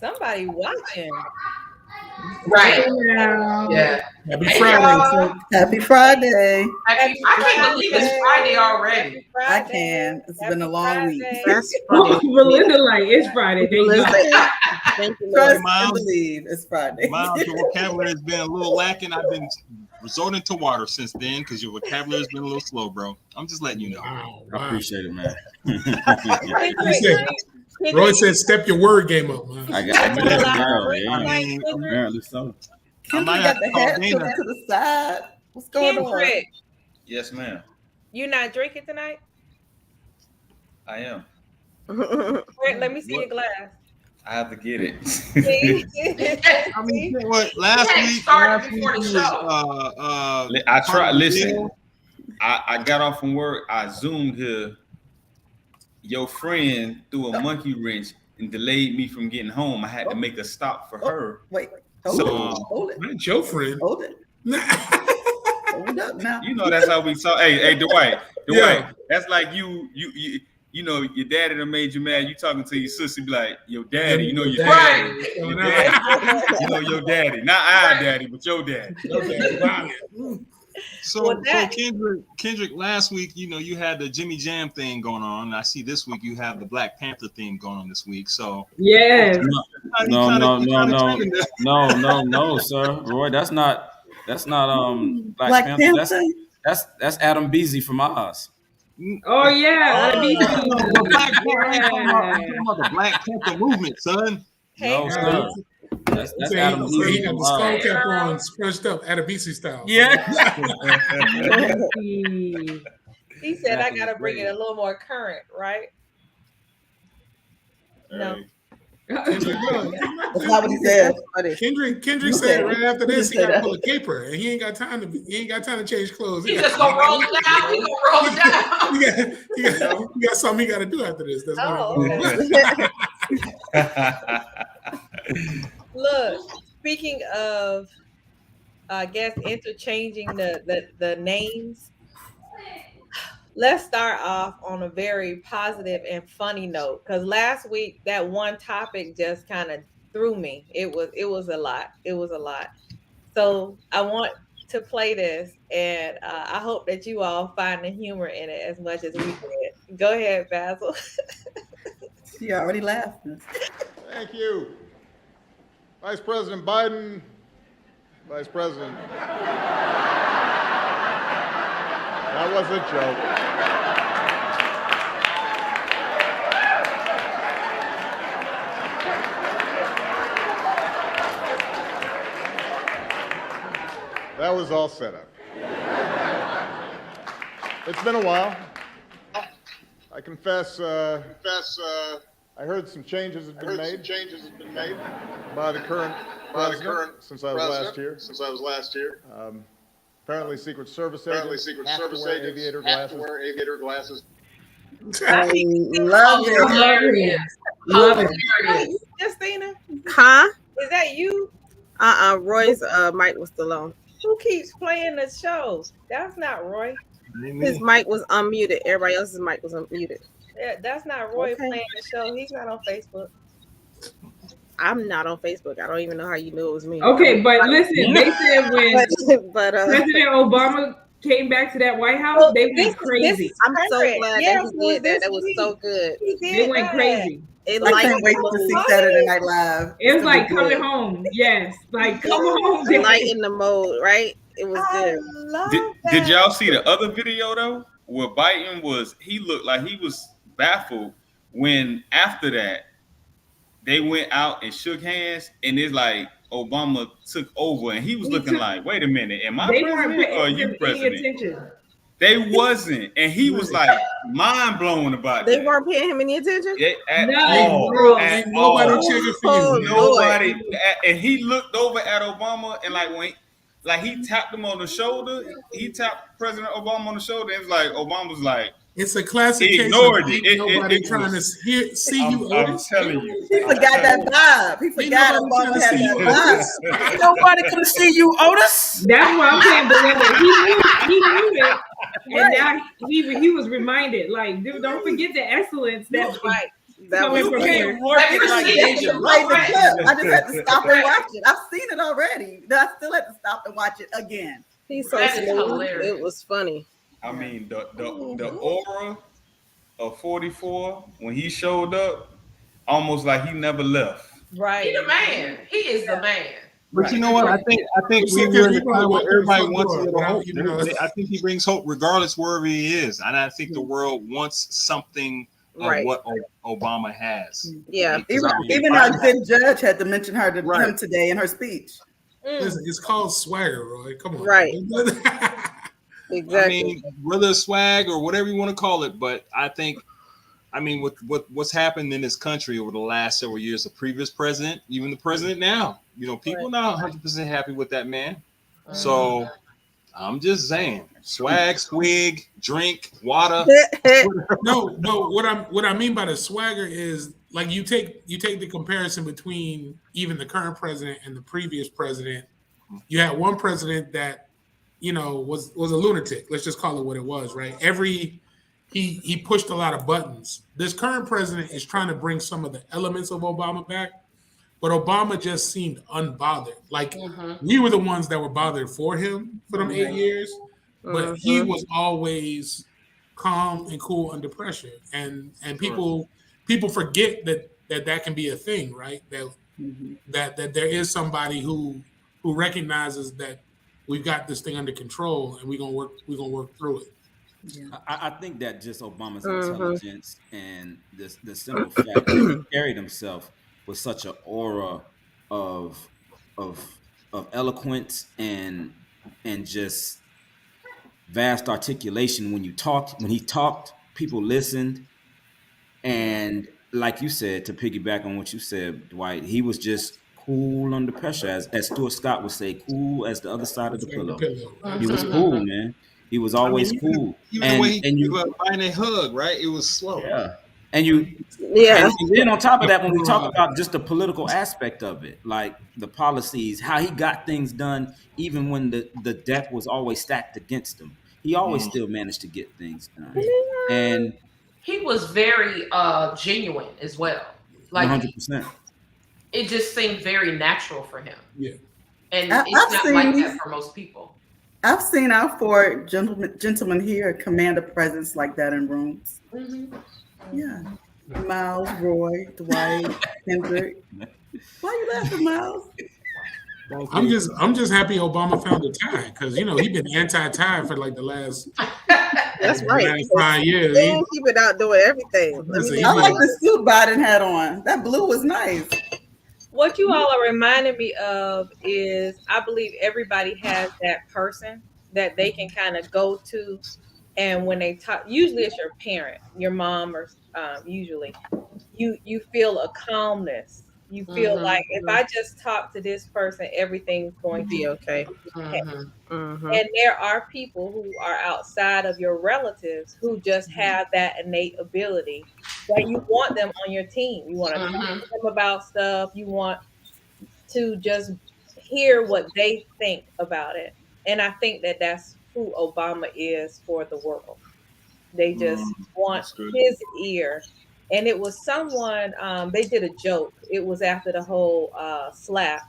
Somebody watching. Right. Yeah. Happy Friday. Happy Friday. I can't believe it's Friday already. I can. It's been a long week. That's funny. Belinda, like, it's Friday. Thank you. Thank you, Trust Lord. and believe it's Friday. Miles, your vocabulary has been a little lacking. I've been resorting to water since then because your vocabulary has been a little slow, bro. I'm just letting you know. Wow. I appreciate it, man. Roy said, "Step your word game up." Man. I got it. Apparently so. Kendrick got the hat put to the side. What's going on? Yes, ma'am. You not drinking tonight? I am. Let me see your glass. I have to get it. I mean, what last week was I tried. Listen, I got off from work. I zoomed here. Your friend threw a monkey wrench and delayed me from getting home. I had to make a stop for her. Wait, hold it. Not your friend. Hold it. Hold up now. You know that's how we saw. Hey, Dwight. Yeah. That's like you know, your daddy done made you mad. You talking to your sister, be like, your daddy. You know your daddy. Your daddy. You know your daddy. Not our daddy, but your daddy. So Kendrick, last week, you know, you had the Jimmy Jam thing going on. I see this week you have the Black Panther theme going on this week. So yes. No, sir. Roy, that's not Black Panther. That's Adam Beasley from Oz. Oh yeah. The Black Panther movement, son. No, sir. That's Adam Beasley. He got the skull cap on, scrunched up, Adabisi style. Yeah. He said, "I gotta bring it a little more current, right?" No. That's not what he said. Kendrick said right after this he got to pull a caper, and he ain't got time to change clothes. He just gonna roll it down. He gonna roll it down. He got something he got to do after this. That's Look, speaking of, I guess interchanging the names. Let's start off on a very positive and funny note, because last week that one topic just kind of threw me. It was a lot. It was a lot. So I want to play this, and I hope that you all find the humor in it as much as we did. Go ahead, Basil. You already laughed. Thank you. Vice President Biden, Vice President. That was a joke. That was all set up. It's been a while. I confess, I heard some changes have been made by the current president since I was last here. Apparently, Secret Service agents have to wear aviator glasses. I love it. Love it. Justina? Huh? Is that you? Roy's mic was still on. Who keeps playing the show? That's not Roy. His mic was unmuted. Everybody else's mic was unmuted. Yeah, that's not Roy playing the show. He's not on Facebook. I'm not on Facebook. I don't even know how you knew it was me. Okay, but listen, they said when President Obama came back to that White House, they went crazy. I'm so glad that he did that. That was so good. They went crazy. I can't wait to see Saturday Night Live. It was like coming home. Yes, like come home. Light in the mode, right? It was good. Did y'all see the other video though? Where Biden he looked like he was baffled when after that they went out and shook hands, and it's like Obama took over, and he was looking like, "Wait a minute, am I president or are you president?" They wasn't, and he was like mind blown about They that. weren't paying him any attention. At all. Nobody checking for you. Nobody. And he looked over at Obama, and like he tapped him on the shoulder. He tapped President Obama on the shoulder, and it's like Obama was like, it's a classic case of nobody trying to see you. I'm telling you. He forgot that vibe. He forgot Obama had that vibe. Nobody could see you, Otis. That's what I'm saying. But he knew it. And now he was reminded, like, dude, don't forget the excellence. That's right. That was You funny. can't work it like Deja Play the Vu. clip. I just had to stop and watch it. I've seen it already. I still had to stop and watch it again. He's so That is smooth. hilarious. It was funny. I mean, the aura of 44 when he showed up, almost like he never left. Right. He the man. He is the man. But you know what? I think So we're in you the probably time where walk through the everybody front wants a door little without hope. even knowing. I think he brings hope regardless wherever he is, and I think the world wants something of Right. what Obama has. Yeah. Even our good judge had to mention him today in her speech. Listen, it's called swagger, Roy. Come on. Right. Exactly. I mean, whether swag or whatever you want to call it, but I think, with what's happened in this country over the last several years, the previous president, even the president now, people are not 100% happy with that man. So I'm just saying, swag, squig, drink, water. No. What I mean by the swagger is like you take the comparison between even the current president and the previous president. You had one president that was a lunatic. Let's just call it what it was, right? He pushed a lot of buttons. This current president is trying to bring some of the elements of Obama back, but Obama just seemed unbothered. Like we were the ones that were bothered for him for them 8 years, but he was always calm and cool under pressure. And people forget that can be a thing, right? That there is somebody who recognizes that we've got this thing under control and we're gonna work through it. Yeah. I think that just Obama's intelligence and the simple fact that he carried himself with such an aura of eloquence and just vast articulation. When he talked, people listened. And like you said, to piggyback on what you said, Dwight, he was just cool under pressure, as Stuart Scott would say, cool as the other side of the pillow. He was cool, man. He was always cool. Even the way he gave a final hug, right? It was slow. Yeah. And then on top of that, when we talk about just the political aspect of it, like the policies, how he got things done, even when the deck was always stacked against him, he always still managed to get things done. And he was very genuine as well. Like 100%. It just seemed very natural for him. Yeah. And it's not like that for most people. I've seen our four gentlemen here command a presence like that in rooms. Mm-hmm. Yeah. Miles, Roy, Dwight, Kendrick. Why are you laughing, Miles? I'm just happy Obama found a tie because he's been anti-tie for like the last That's right. last 5 years. He been out doing everything. I like the suit Biden had on. That blue was nice. What you all are reminding me of is I believe everybody has that person that they can kind of go to, and when they talk, usually it's your parent, your mom, or usually you feel a calmness. You feel like if I just talk to this person, everything's going to be okay. And there are people who are outside of your relatives who just have that innate ability that you want them on your team. You want to talk to them about stuff. You want to just hear what they think about it. And I think that that's who Obama is for the world. They just want his ear. And it was someone, they did a joke. It was after the whole slap.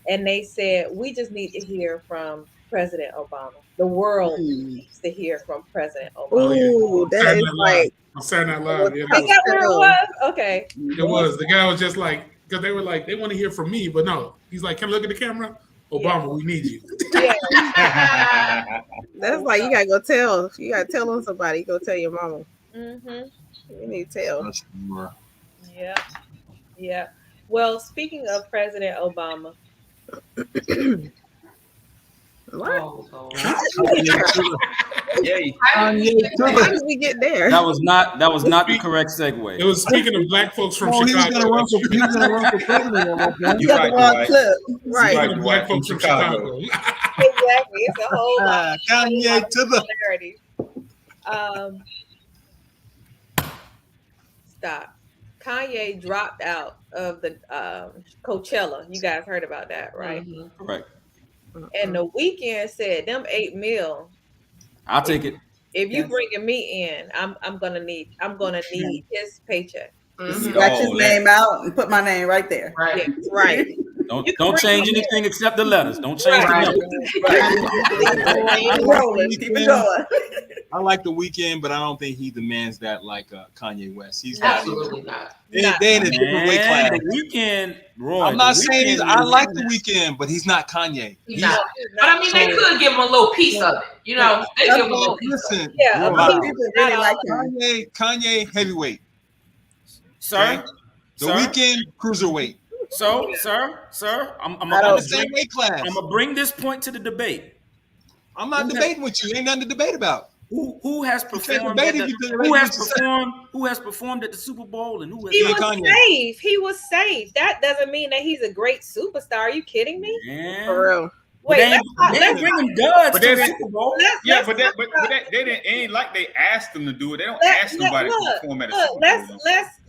And they said, we just need to hear from President Obama. The world needs to hear from President Obama. Ooh, that is like... I'm saying that loud. Yeah, is that where it was? Okay. It was. The guy was just like, because they were like, they want to hear from me, but no. He's like, can I look at the camera? Obama, we need you. Yeah. That's like, you got to go tell. You got to tell on somebody. You go tell your mama. Mm-hmm. You need to tell. Yeah. Yeah. Well, speaking of President Obama. What? Yay. How did we get there? That was not the correct segue. It was speaking of black folks from Chicago. He's gonna run for president. You got the wrong clip. Right. Speaking of black folks from Chicago. Exactly. It's a whole lot. Kanye to the stop. Kanye dropped out of the Coachella. You guys heard about that, right? Correct. And the Weeknd said, "Them $8 million. I'll take it. If you bringing me in, I'm gonna need his paycheck." Scratch his name out and put my name right there. Right. Yeah, right. Don't change anything except the letters. Don't change the numbers. Keep it going. I like The Weeknd, but I don't think he demands that like Kanye West. He's absolutely not. They in a different weight class. The Weeknd, Roy. I'm not saying I like The Weeknd, but he's not Kanye. He's not. But I mean, they could give him a little piece of it. You know, they give him a little piece. Listen, Yeah, people really like him. Kanye heavyweight. Sir, okay? The Weeknd cruiserweight. So, sir, I'm the same weight class. I'm gonna bring this point to the debate. I'm not debating with you. Ain't nothing to debate about. Who has performed? Who has performed at the Super Bowl and who has? He was safe. He was safe. That doesn't mean that he's a great superstar. Are you kidding me? Yeah. For real. Wait, they bringing duds to the Super Bowl. But they didn't. Ain't like they asked them to do it. They don't ask somebody to perform at a Super Bowl.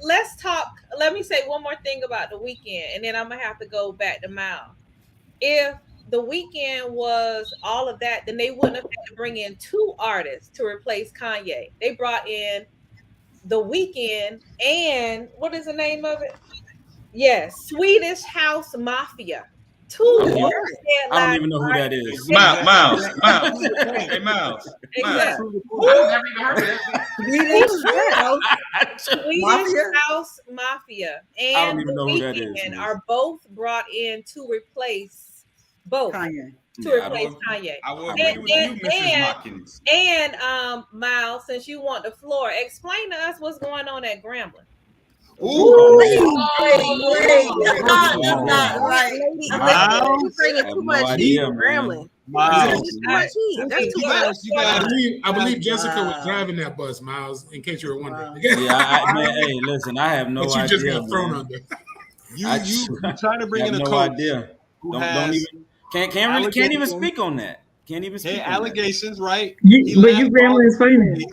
Let's talk. Let me say one more thing about The Weeknd, and then I'm gonna have to go back to Mal. If The Weeknd was all of that, then they wouldn't have had to bring in two artists to replace Kanye. They brought in The Weeknd and what is the name of it? Yes, Swedish House Mafia. I don't even know who that is. Miles. Hey, Miles. Exactly. I've never even heard of that. Swedish House Mafia and The Weeknd are both brought in to replace Kanye. Kanye. I will agree with you, Mrs. Watkins. And Miles, since you want the floor, explain to us what's going on at Grambling. Ooh. I believe Jessica was driving that bus, Miles, in case you were wondering. Hey, listen, I have no idea. You just got thrown under. You trying to bring in a coach? No idea. Don't even can't even speak on that. Can't even speak. Allegations, right? But you Grambling is funny.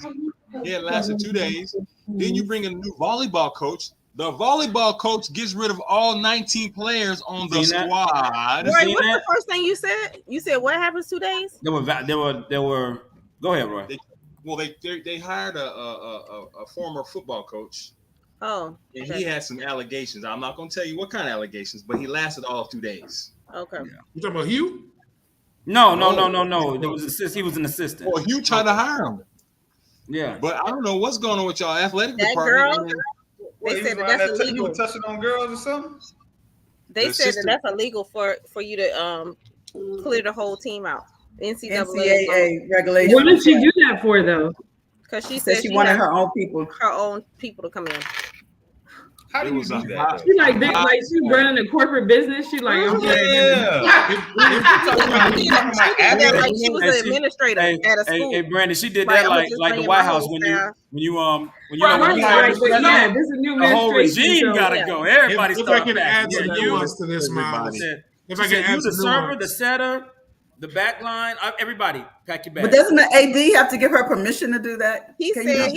Yeah, it lasted 2 days. Then you bring in a new volleyball coach. The volleyball coach gets rid of all 19 players on the squad. Roy, what's the first thing you said? You said what happens 2 days? There were. Go ahead, Roy. They hired a former football coach. Oh, and he had some allegations. I'm not going to tell you what kind of allegations, but he lasted all 2 days. Okay. Yeah. You talking about Hugh? No. There was he was an assistant. Well, Hugh tried to hire him. Yeah, but I don't know what's going on with y'all athletic that department. They said that's illegal. He was touching on girls or something. They said that's illegal for you to clear the whole team out. NCAA regulation. What did she do that for though? Because she said she wanted her own people to come in. How do you do that? She like she running a corporate business. She like I'm she was an administrator at a school. Hey, Brandon, she did that like the White House when you this is new the whole regime gotta go. Everybody if I can add some nuance to this, Miles. If I can add the server, the setter, the back line, everybody pack your bags. But doesn't the AD have to give her permission to do that? He said they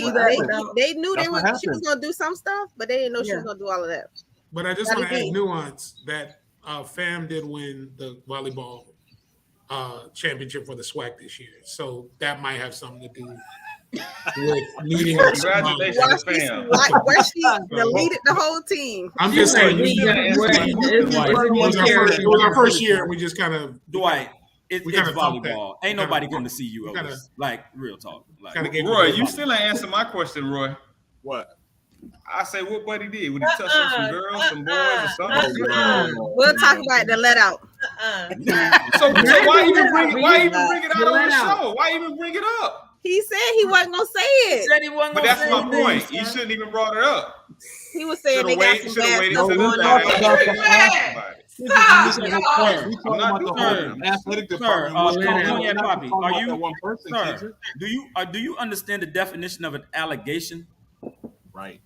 knew she was going to do some stuff, but they didn't know she was going to do all of that. But I just want to add nuance that FAM did win the volleyball championship for the SWAC this year, so that might have something to do with needing. Congratulations, FAM. Where she deleted the whole team. I'm just saying. It was our first year, and we just kind of Dwight. It's volleyball. Ain't nobody going to see you. Like real talk. Roy, you still ain't answer my question, Roy. What? I say what Buddy did. Would he touch on some girls, some boys, or something? We'll talk about the let out. So why even bring it out on the show? Why even bring it up? He said he wasn't gonna say it. He said he wasn't but that's my point. You shouldn't even brought it up. He was saying they got some bad stuff going on. I'm not the athletic department. Do you understand the definition of an allegation? Right.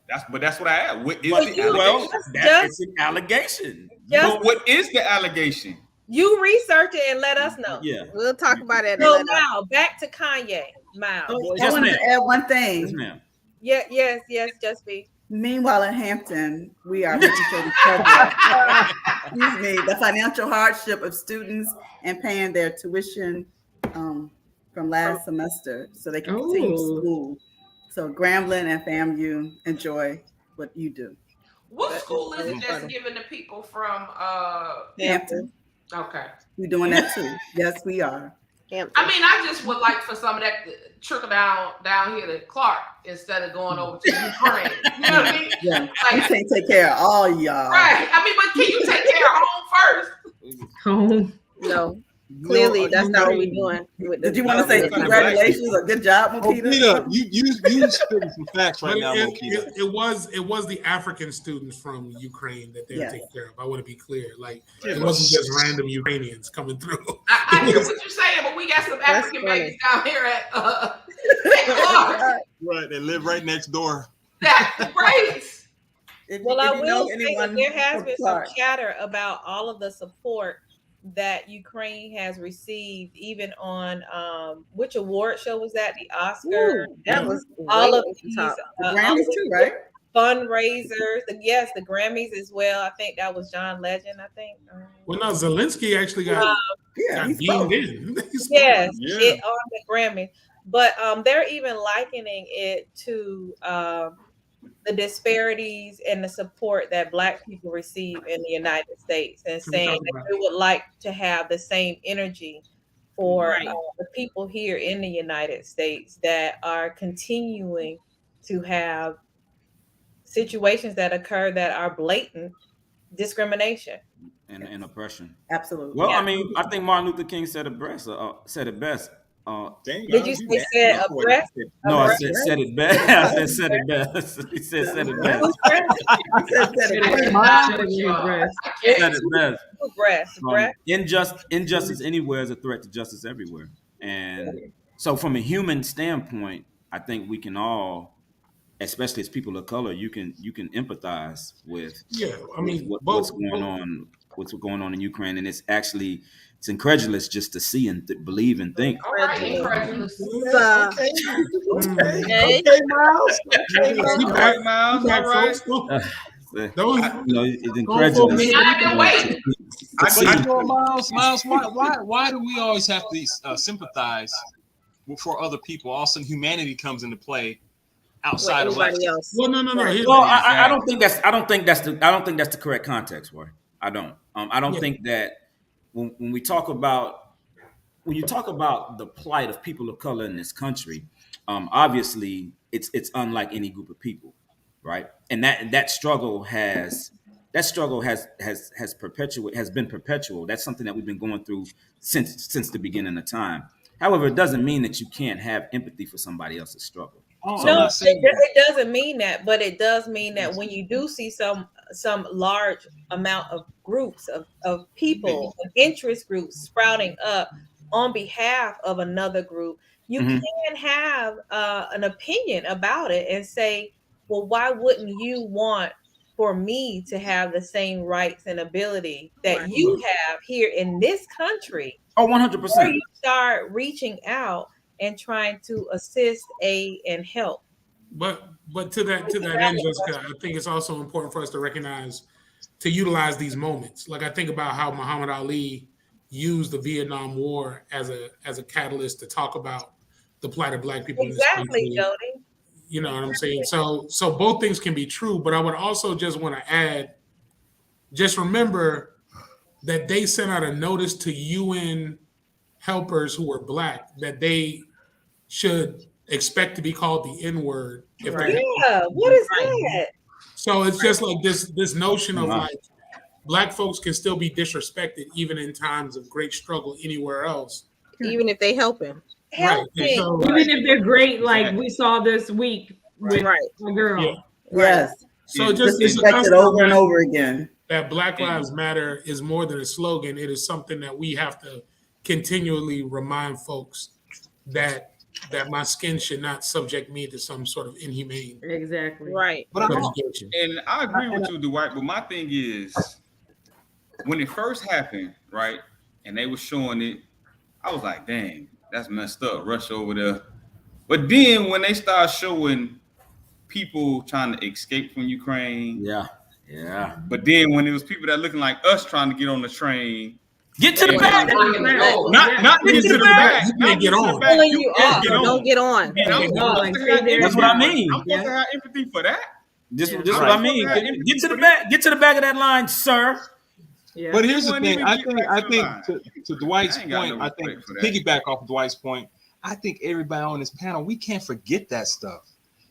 That's what I asked. What is the allegation? Well, that's an allegation. But what is the allegation? You research it and let us know. Yeah, we'll talk about it. So now back to Kanye. Miles. I wanted to add one thing. Yes, ma'am. Yes, just be. Meanwhile, in Hampton, we are making sure to cover the financial hardship of students and paying their tuition from last semester so they can continue school. So Grambling and FAMU enjoy what you do. What school is it that's given to people from Hampton? Okay. We're doing that too. Yes, we are. Hampton. I mean, I just would like for some of that to trickle down here to Clark instead of going over to Ukraine. You know what I mean? Yeah. Like, we can't take care of all y'all. Right. I mean, but can you take care of home first? Home. No. Clearly, that's not what we're doing. Did you want to say congratulations or good job, Mokita? You spitting some facts right now, Mokita. It was the African students from Ukraine that they were taking care of. I want to be clear. Like, it wasn't just random Ukrainians coming through. I hear what you're saying, but we got some African babies down here at Right, they live right next door. That's great. Well, I will say that there has been some chatter about all of the support that Ukraine has received, even on which award show was that? The Oscar. That was all of these the Grammys too, right? Fundraisers. The Grammys as well. I think that was John Legend. I think. Well, no, Zelensky actually got beamed in. Yes, it on the Grammy, but they're even likening it to the disparities and the support that Black people receive in the United States, and saying that they would like to have the same energy for the people here in the United States that are continuing to have situations that occur that are blatant discrimination and oppression. Absolutely. Well, I mean, I think Martin Luther King said it best. Did you say said oppressed? No, I said it best. I said it best. He said it best. Said it best. Injustice anywhere is a threat to justice everywhere. And so from a human standpoint, I think we can all, especially as people of color, you can empathize with what's going on in Ukraine. And it's incredulous just to see and believe and think. All right, incredulous. Okay, Miles. Miles. All right. It's incredulous. I've been waiting. Miles, why do we always have to sympathize for other people? All of a sudden, humanity comes into play outside of us. Well, no. Well, I don't think that's the correct context, Roy. I don't. I don't think that when you talk about the plight of people of color in this country, obviously it's unlike any group of people, right? And that struggle has been perpetual. That's something that we've been going through since the beginning of time. However, it doesn't mean that you can't have empathy for somebody else's struggle. No, it doesn't mean that, but it does mean that when you do see some large amount of groups of people, interest groups sprouting up on behalf of another group, you can have an opinion about it and say, well, why wouldn't you want for me to have the same rights and ability that you have here in this country? Oh, 100%. Before you start reaching out and trying to assist, aid, and help. But to that end, Jessica, I think it's also important for us to recognize, to utilize these moments. Like, I think about how Muhammad Ali used the Vietnam War as a catalyst to talk about the plight of Black people. Exactly, in this country. Jody. You know what I'm saying? So both things can be true, but I would also just want to add, just remember that they sent out a notice to UN helpers who were Black that they should expect to be called the N-word. What is that? So it's just like this notion of like Black folks can still be disrespected even in times of great struggle anywhere else. Even if they helping. Right. So, even if they're great, like we saw this week with a girl. Yeah. Yes. So just disrespected over and over again. That Black Lives Matter is more than a slogan. It is something that we have to continually remind folks that my skin should not subject me to some sort of inhumane. Exactly. Right. But and I agree with you, Dwight. But my thing is, when it first happened, right, and they were showing it, I was like, dang, that's messed up. Russia over there. But then when they start showing people trying to escape from Ukraine, yeah. But then when it was people that looking like us trying to get on the train. Get to the back. Not get to the back. You can't get on. Don't get on. That's what I mean. I'm supposed to have empathy for that. This is what I mean. Get to the back. Get to the back of that line, sir. Yeah. But here's the thing. I think to Dwight's point, I think piggyback off of Dwight's point, I think everybody on this panel, we can't forget that stuff.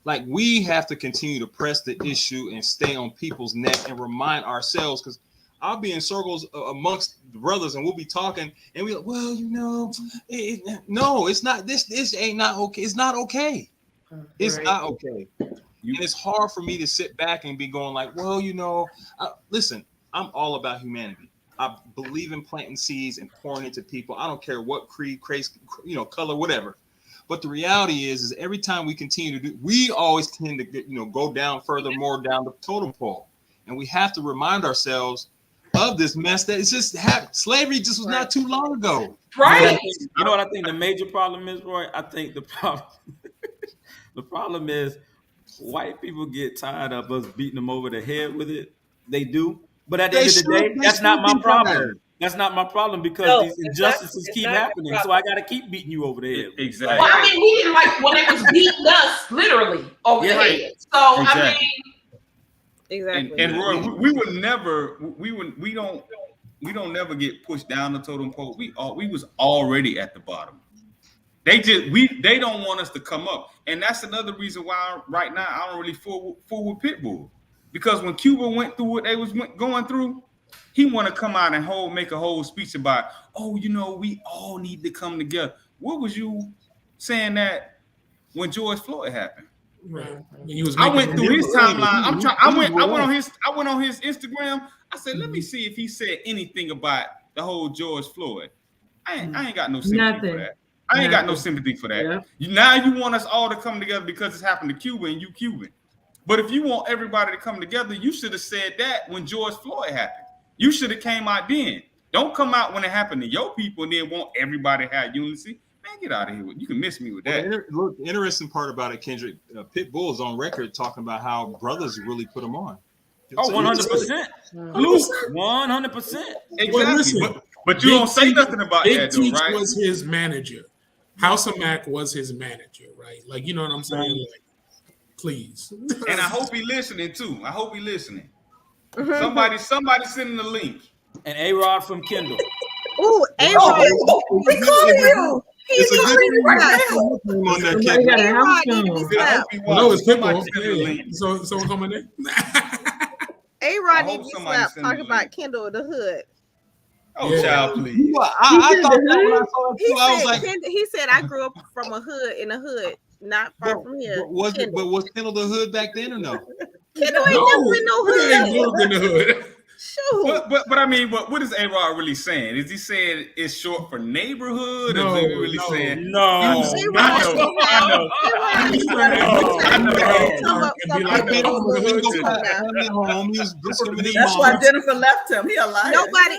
Like, we have to continue to press the issue and stay on people's neck and remind ourselves, because I'll be in circles amongst the brothers and we'll be talking and we're like, well, no, it's not this ain't not okay. It's not okay. It's not okay. And it's hard for me to sit back and be going like, well, listen, I'm all about humanity. I believe in planting seeds and pouring into people. I don't care what creed, color, whatever. But the reality is every time we continue to we always tend to go down more down the totem pole. And we have to remind ourselves of this mess that it's just slavery just was not too long ago. Right. You know what I think the major problem is, Roy? I think the problem is white people get tired of us beating them over the head with it. They do. But at the end of the day, that's not my problem. That's not my problem because these injustices keep happening. So I got to keep beating you over the head. Exactly. Well, I mean, we didn't like when they was beating us literally over the head. So exactly. Exactly. And Roy, we don't never get pushed down the totem pole. We was already at the bottom. They don't want us to come up, and that's another reason why right now I don't really fool with Pitbull, because when Cuba went through what they was going through, he want to come out and make a whole speech about, we all need to come together. What was you saying that when George Floyd happened? Right. I went through his timeline. I went on his Instagram. I said, let me see if he said anything about the whole George Floyd. I ain't got no sympathy for that. I ain't got no sympathy for that. Yeah. Now you want us all to come together because it's happened to Cuba and you Cuban. But if you want everybody to come together, you should have said that when George Floyd happened. You should have came out then. Don't come out when it happened to your people and then want everybody to have unity. Man, get out of here. You can miss me with that. Look, the interesting part about it, Kendrick, Pitbull is on record talking about how brothers really put him on. Oh, 100%. 100%. Exactly. But you don't say nothing about that, though, right? Was his manager. House of Mac was his manager, right? Like, you know what I'm saying? Like, please. And I hope he listening, too. Somebody sending the link. And A-Rod from Kendall. Ooh, A-Rod. He called you. He's calling you right now. No, it's Pitbull. So coming in. A-Rod need to be slapped. Talk about Kendall in the hood. Oh, child, please. I thought that when I saw it too, I was like, he said, I grew up from a hood in the hood, not far from here. But was Kendall the hood back then or no? Kendall ain't never been no hood. He ain't never been the hood. Sure. But I mean, what is A-Rod really saying? Is he saying it's short for neighborhood? No, or is he really saying no? I know. That's why Jennifer left him. He a liar. Nobody.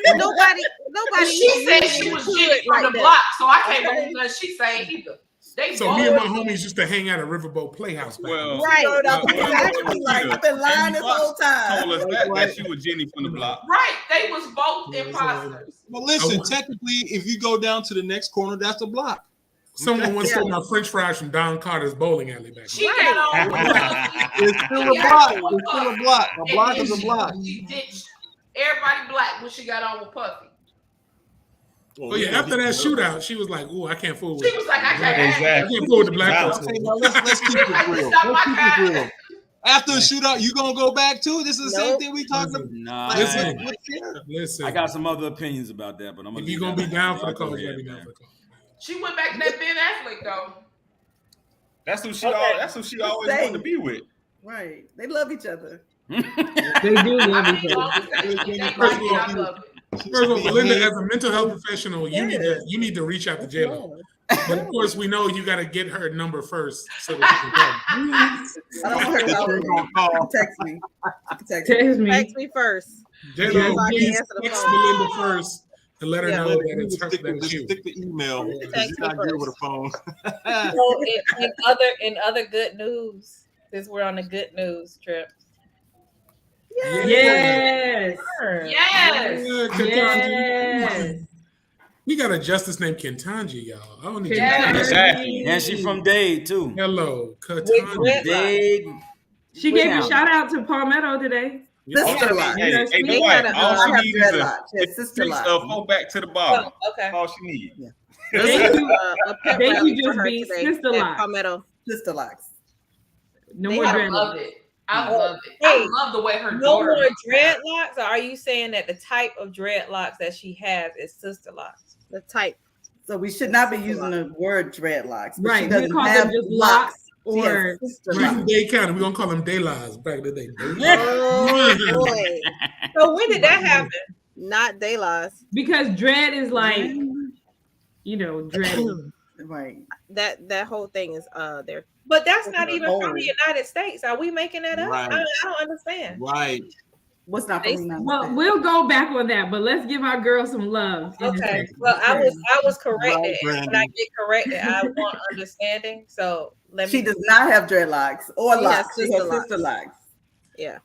She said she was Jenny from the block, so I can't believe nothing she saying either. So me and my homies used to hang out at Riverboat Playhouse. Right. I've been lying this whole time. Told us that she was Jenny from the block. Right. They was both imposters. Well, listen, technically, if you go down to the next corner, that's a block. Someone once stole my French fries from Don Carter's bowling alley back She got on. It's still a block. It's still a block. A block is a block. She ditched everybody black when she got on with Puffy. Oh yeah, after that shootout, she was like, "Ooh, I can't fool with." She was like, "I can't fool with the black folks." Let's keep it real. Let's keep it real. After the shootout, you gonna go back too? This is the same thing we talked about. Nah, listen. I got some other opinions about that, but I'm gonna. If you gonna be down for the cause, let me down for the cause. She went back to that Ben Affleck though. That's who she. That's who she always wanted to be with. Right? They love each other. They do love each other. First of all, Belinda, as a mental health professional, you need to reach out to J-Lo. But of course, we know you got to get her number first so that you can call. I don't want her to text me. Text me first. J-Lo, please text Belinda first to let her know that it's her. That it's you. Stick the email because you're not good with a phone. So in other good news, since we're on the good news trip. Yes. We got a justice named Ketanji, y'all. I don't need Exactly. And she from Dade too. Hello, Ketanji. Dade. She gave a shout out to Palmetto today. Sister locks. Hey, Dwight, all she needs is sister locks. Go back to the bottom. Okay. All she needs. Yeah. Thank you, just be sister locks. Palmetto. Sister locks. No more I dreadlocks. love it. I love it. Hey, I love the way her no daughter. more dreadlocks, or are you saying that the type of dreadlocks that she has is sister locks? The type. So we should not be using the word dreadlocks. But Right. She We doesn't call have them just locks. locks or Day County. We're gonna call them daylights back in the day. Oh boy. So when did that happen? Not daylights. because dread is like, dread. Right. That whole thing is there. But that's not even from the United States. Are we making that up? Right. I don't understand. Right. What's not from the United Well, States? we'll go back on that, but let's give our girls some love. Okay. Well, I was corrected. Right, And when I get corrected, I want understanding. So let me. She does not have dreadlocks or She locks. has She has sister sister locks. Yeah.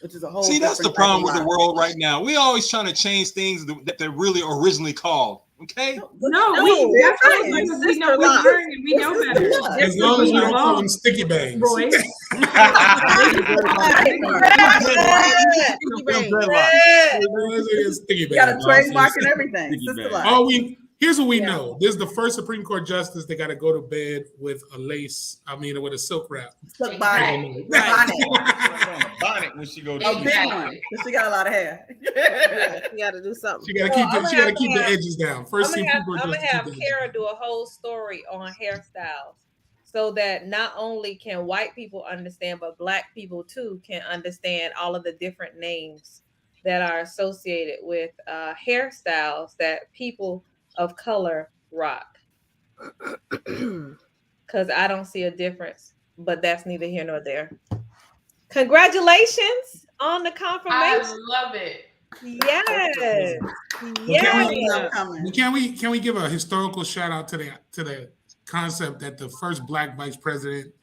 Which is a whole. See, that's the different problem type with of the lock. world right now. We always trying to change things that they're really originally called. Okay. No, that's right. right. Because we Sister know we locks. learn and we know better. As long as we don't call them sticky bangs. Roy. Sticky You got a bangs. trademark and everything. Sister locks. Here's what we know. This is the first Supreme Court justice that got to go to bed with a lace. With a silk wrap. Silk bonnet. Bonnet when she go to A big one. 'Cause she got a lot of hair. You got to do something. She got to keep the edges down. First I'm Supreme Court gonna justice. have Kara do a whole story on hairstyles, so that not only can white people understand, but black people too can understand all of the different names that are associated with hairstyles that people of color rock. Because I don't see a difference, but that's neither here nor there. Congratulations on the confirmation. I love it. Yes. Can we give a historical shout out to the concept that the first black vice president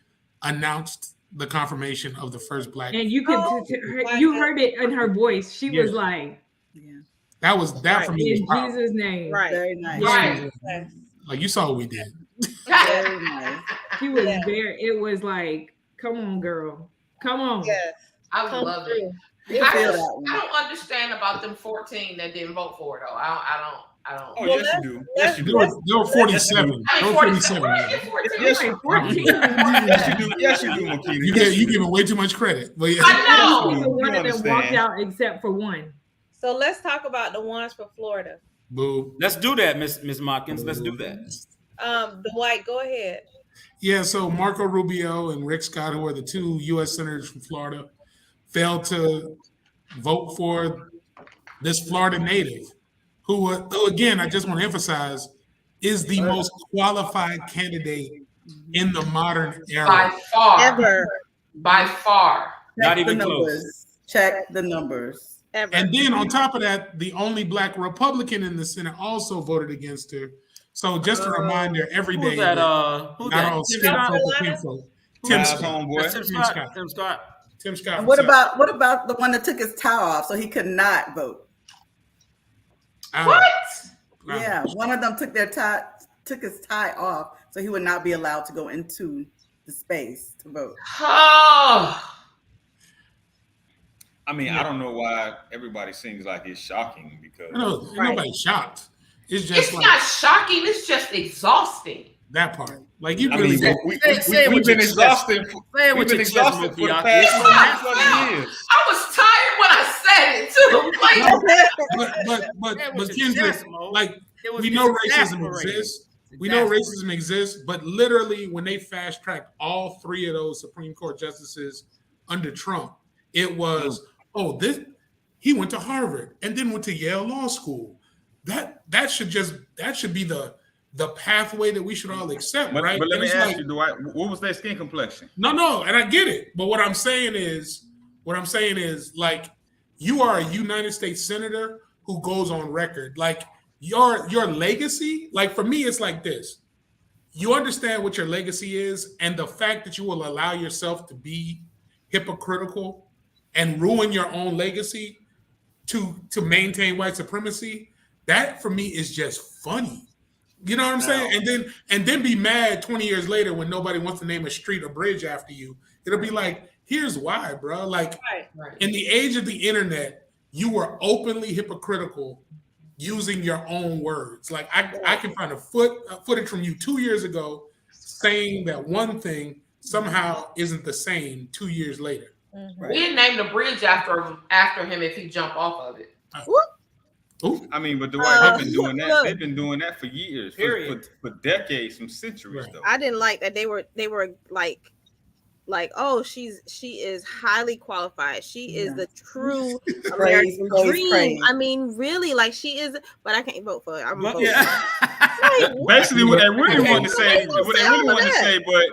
announced the confirmation of the first black. And you could you heard it in her voice. She was like, that was that for me. In Jesus' name. Right. Very nice. Right. Like you saw what we did. Very nice. She was there. It was like, come on, girl. Come on. Yes. I love it. I I don't understand about them 14 that didn't vote for it though. I don't. Oh, yes, you do. Yes, you do. There were 47. I There mean, were 47. 47. Where did you get 14? Yes, Like 14. Yes, you do. Yes, you do, Makita. You giving way too much credit. But yeah. I know. The one that understand. walked out except for one. So let's talk about the ones for Florida. Boo. Let's do that, Miss Motkins. Let's do that. Dwight, go ahead. Yeah, so Marco Rubio and Rick Scott, who are the two U.S. senators from Florida, failed to vote for this Florida native, who again, I just want to emphasize, is the most qualified candidate in the modern era. By far. Ever. By far. Not Check even the close. numbers. Check the numbers. Ever. And then on top of that, the only black Republican in the Senate also voted against her. So just a reminder every day. Who's that? Who's not that? all Tim skin Scott? folk are kin folk. Tim Miles Scott. homeboy. That's Tim Scott. Tim Scott. Tim Scott. And what about the one that took his tie off so he could not vote? What? Yeah, one of them took his tie off so he would not be allowed to go into the space to vote. Oh. I mean, I don't know why everybody seems like it's shocking because No, nobody's shocked. It's just It's like not shocking. It's just exhausting. that part. Like you I really mean, we've been exhausted. We've been exhausted for the past 20 years. I was tired when I said it too. Like, but Kendrick, like we know racism exists. We know racism exists, but literally when they fast tracked all three of those Supreme Court justices under Trump, it was he went to Harvard and then went to Yale Law School. That should be the pathway that we should all accept, right? But let And me it's ask like, you, Dwight, what was their skin complexion? No, and I get it. But what I'm saying is, like, you are a United States senator who goes on record. Like, your legacy, like for me, it's like this. You understand what your legacy is, and the fact that you will allow yourself to be hypocritical and ruin your own legacy to maintain white supremacy, that for me is just funny. You know what I'm saying? And then be mad 20 years later when nobody wants to name a street or bridge after you. It'll be like, Here's why, bro. Like Right. in the age of the internet, you were openly hypocritical using your own words. Like I can find a footage from you 2 years ago saying that one thing somehow isn't the same 2 years later. We named the bridge after him if he jumped off of it. I mean, but Dwight, they've been doing that. They've been doing that for years, for decades, some centuries, though. I didn't like that they were like, oh, she is highly qualified. She is the true American dream. I mean, really, like she is. But I can't vote for her. I'm gonna vote. Like, basically, what they really want to say, but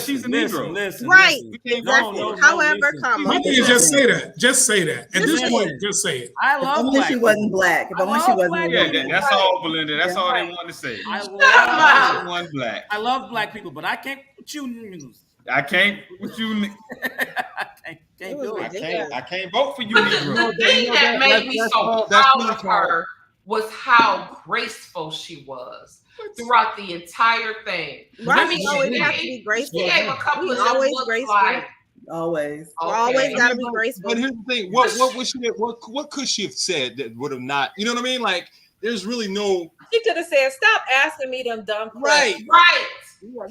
she's a Negro. Right. Exactly. However, my thing is just say that. Just say that. At this point, just say it. I love black. She wasn't black. If only she wasn't. Yeah, that's all, Belinda. That's all they want to say. I love black. I love black people, but I can't put you. I can't put you. I can't do it. I can't vote for you. But the thing that made me so proud of her was how graceful she was throughout the entire thing. Right. I mean, it have to be graceful. She gave a couple of always graceful. Like, always gotta be graceful. But here's the thing: what could she have said that would have not? You know what I mean? Like, there's really no. She could have said, "Stop asking me them dumb questions." Right.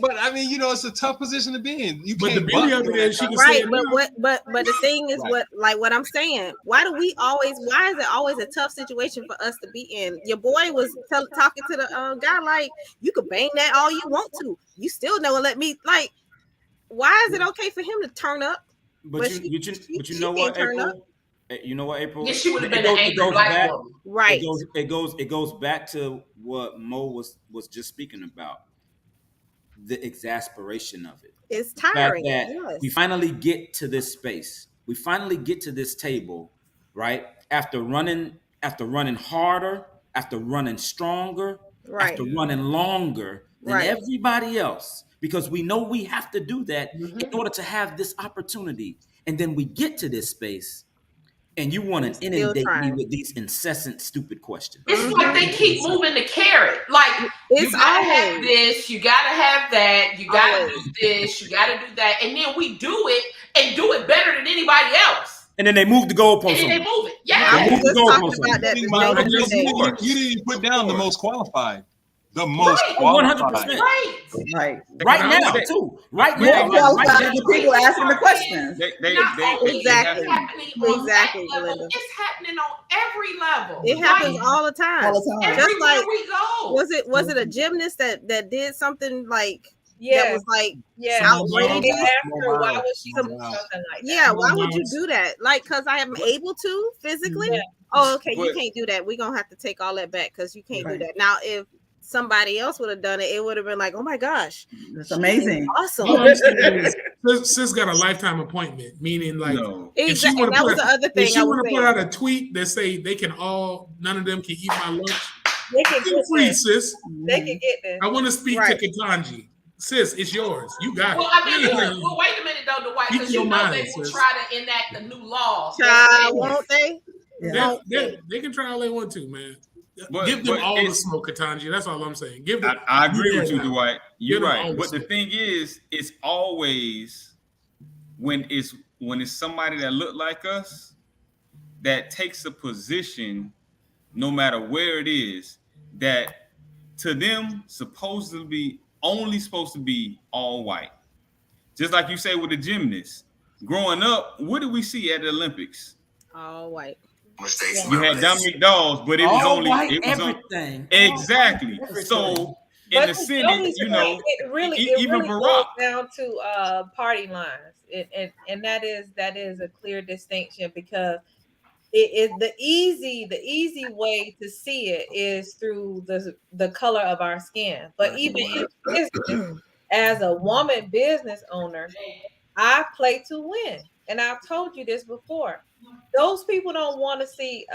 But I mean, it's a tough position to be in. But the beauty of it is she can right. say But the thing is what I'm saying. Why is it always a tough situation for us to be in? Your boy was talking to the guy like, you could bang that all you want to. You still never let me like. Why is it okay for him to turn up? But you know what, April? You know what, April? Yeah, she would have been an angry black woman. Right. It goes back to what Mo was just speaking about. The exasperation of it. It's tiring. We finally get to this space. We finally get to this table, right? After running harder, after running stronger, after running longer than everybody else, because we know we have to do that in order to have this opportunity. And then we get to this space, and you want to inundate me with these incessant, stupid questions. It's like they keep moving the carrot. Like, you gotta have this, you gotta have that, you gotta do this, you gotta do that. And then we do it and do it better than anybody else. And then they move the goalpost. And then they move it. Yeah. I was just talking about that. You didn't even put down the most qualified. The most qualified. 100%. Right now, too. Right now. The people asking the questions. Exactly, Belinda. It's happening on every level. It happens all the time. Just like we go. Was it a gymnast that did something like that was like outrageous? Why would she do something like that? Yeah, why would you do that? Like, because I am able to physically. Yeah. Oh, okay, you can't do that. We're gonna have to take all that back because you can't do that. Now, if somebody else would have done it, it would have been like, oh my gosh, it's amazing, awesome. Sis got a lifetime appointment, meaning like exactly. That was the other thing. If she want to put out a tweet that say none of them can eat my lunch, they can get free, sis. They can get this. I want to speak to Ketanji. Sis, it's yours. You got it. Well, I mean, wait a minute though, Dwight, because they will try to enact a new law. Won't they? They can try all they want to, man. Give them all the smoke, Ketanji. That's all I'm saying. Give them. I agree with you, Dwight. You're right. But the thing is, it's always when it's somebody that look like us that takes a position, no matter where it is, that to them supposedly only supposed to be all white. Just like you say with the gymnasts. Growing up, what did we see at the Olympics? All white. You had Dominic Dawes, but it was only everything. Exactly. So in the Senate, it really even goes Barack down to party lines, and that is a clear distinction because it is the easy way to see it is through the color of our skin. But even in business, as a woman business owner, I play to win, and I've told you this before. Those people don't want to see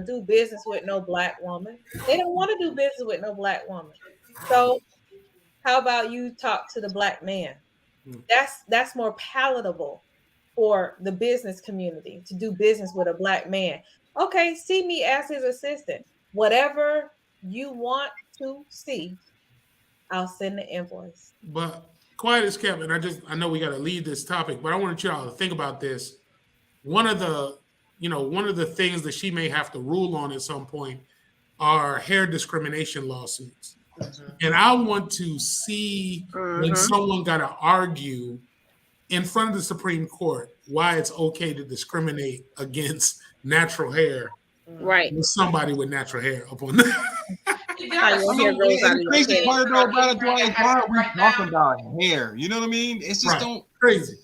do business with no black woman. They don't want to do business with no black woman. So how about you talk to the black man? That's more palatable for the business community to do business with a black man. Okay, see me as his assistant. Whatever you want to see, I'll send the invoice. But quiet as kept, and I know we got to leave this topic, but I want you all to think about this. One of the things that she may have to rule on at some point are hair discrimination lawsuits. And I want to see when someone got to argue in front of the Supreme Court why it's okay to discriminate against natural hair, right? With somebody with natural hair upon that. The crazy part about it, Dwight, is why are we talking about hair? You know what I mean? It's just crazy.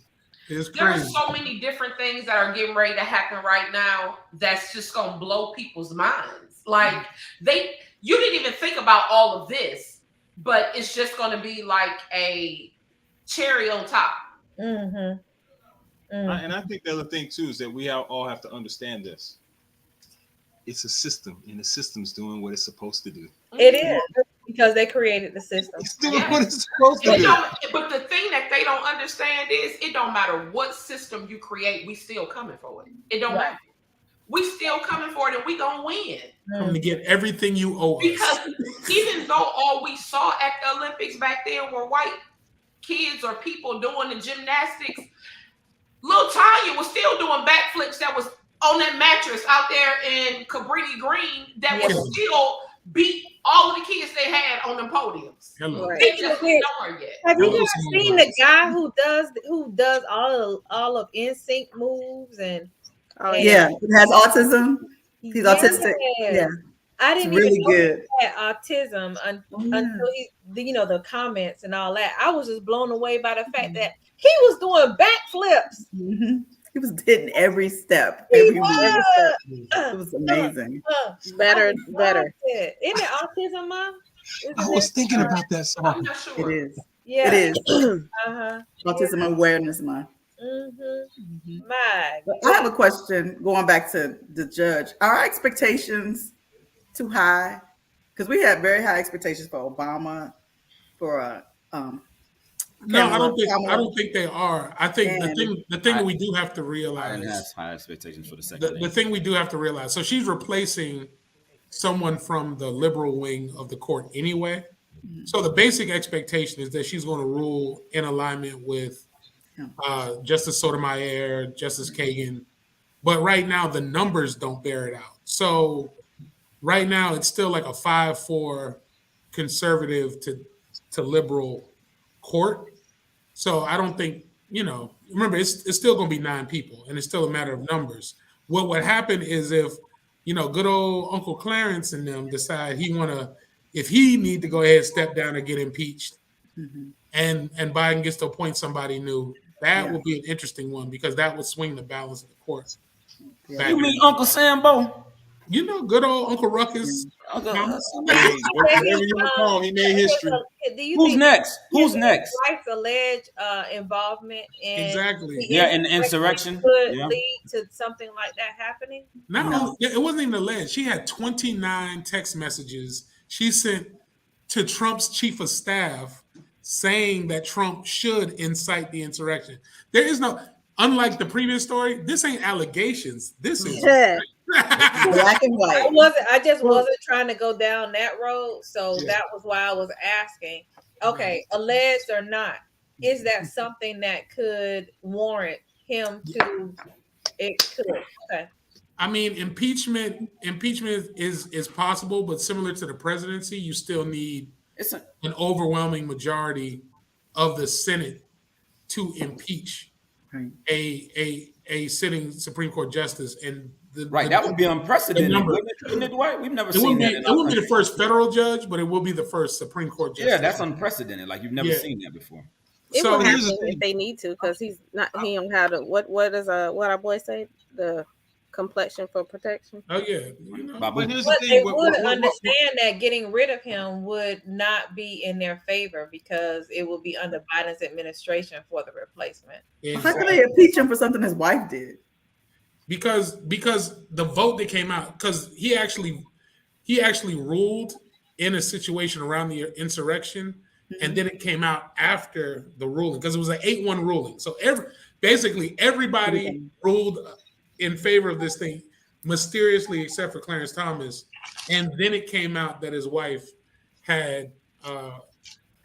It's there crazy. are so many different things that are getting ready to happen right now that's just gonna blow people's minds. Like you didn't even think about all of this, but it's just gonna be like a cherry on top. And I think the other thing too is that we all have to understand this. It's a system, and the system's doing what it's supposed to do. It is because they created the system. It's doing what it's supposed to do. But the thing that they don't understand is it don't matter what system you create, we still coming for it. It don't matter. We still coming for it, and we gonna win. Coming to get everything you owe us. Because even though all we saw at the Olympics back then were white kids or people doing the gymnastics, little Tanya was still doing backflips that was on that mattress out there in Cabrini Green that was still beat all of the kids they had on them podiums. Right. They just didn't know her yet. Have you guys seen the guy who does all of NSYNC moves and he has autism. He's autistic. Yeah. I didn't really even know good. he had autism until the comments and all that. I was just blown away by the fact that he was doing backflips. He was hitting every step. Every step. It was amazing. Better. Isn't it autism, Mom? I was thinking about that song. I'm not sure. It is. Yeah. It is. Autism Awareness Month. My I have a question going back to the judge. Are our expectations too high? Because we had very high expectations for Obama, for No, I don't think they are. I think the thing we do have to realize. I didn't have high expectations for the second. The thing we do have to realize. So she's replacing someone from the liberal wing of the court anyway. So the basic expectation is that she's going to rule in alignment with Justice Sotomayor, Justice Kagan. But right now the numbers don't bear it out. So right now it's still like a 5-4 conservative to liberal court. So I don't think, remember, it's still going to be 9 people, and it's still a matter of numbers. What would happen is if, good old Uncle Clarence and them decide if he need to go ahead and step down and get impeached, and Biden gets to appoint somebody new, that will be an interesting one because that would swing the balance of the court. You mean Uncle Sambo? Good old Uncle Ruckus. Whatever you want to call him, he made history. Who's next? Who's next? Wife's alleged involvement in in the insurrection could lead to something like that happening. No, it wasn't even alleged. She had 29 text messages she sent to Trump's chief of staff saying that Trump should incite the insurrection. There is no, unlike the previous story, this ain't allegations. This is black and white. I just wasn't trying to go down that road. So that was why I was asking, okay, alleged or not, is that something that could warrant him to, it could, okay. I mean, impeachment is possible, but similar to the presidency, you still need an overwhelming majority of the Senate to impeach a sitting Supreme Court justice. And that would be unprecedented. Wouldn't it, Dwight? We've never seen that. It wouldn't be the first federal judge, but it will be the first Supreme Court justice. Yeah, that's unprecedented. Like you've never seen that before. It will happen if they need to, because he don't have the what our boy say, the complexion for protection. Oh yeah, but they would understand that getting rid of him would not be in their favor because it will be under Biden's administration for the replacement. How can they impeach him for something his wife did? Because the vote that came out, because he actually ruled in a situation around the insurrection, and then it came out after the ruling because it was an 8-1 ruling. So basically everybody ruled in favor of this thing, mysteriously, except for Clarence Thomas. And then it came out that his wife had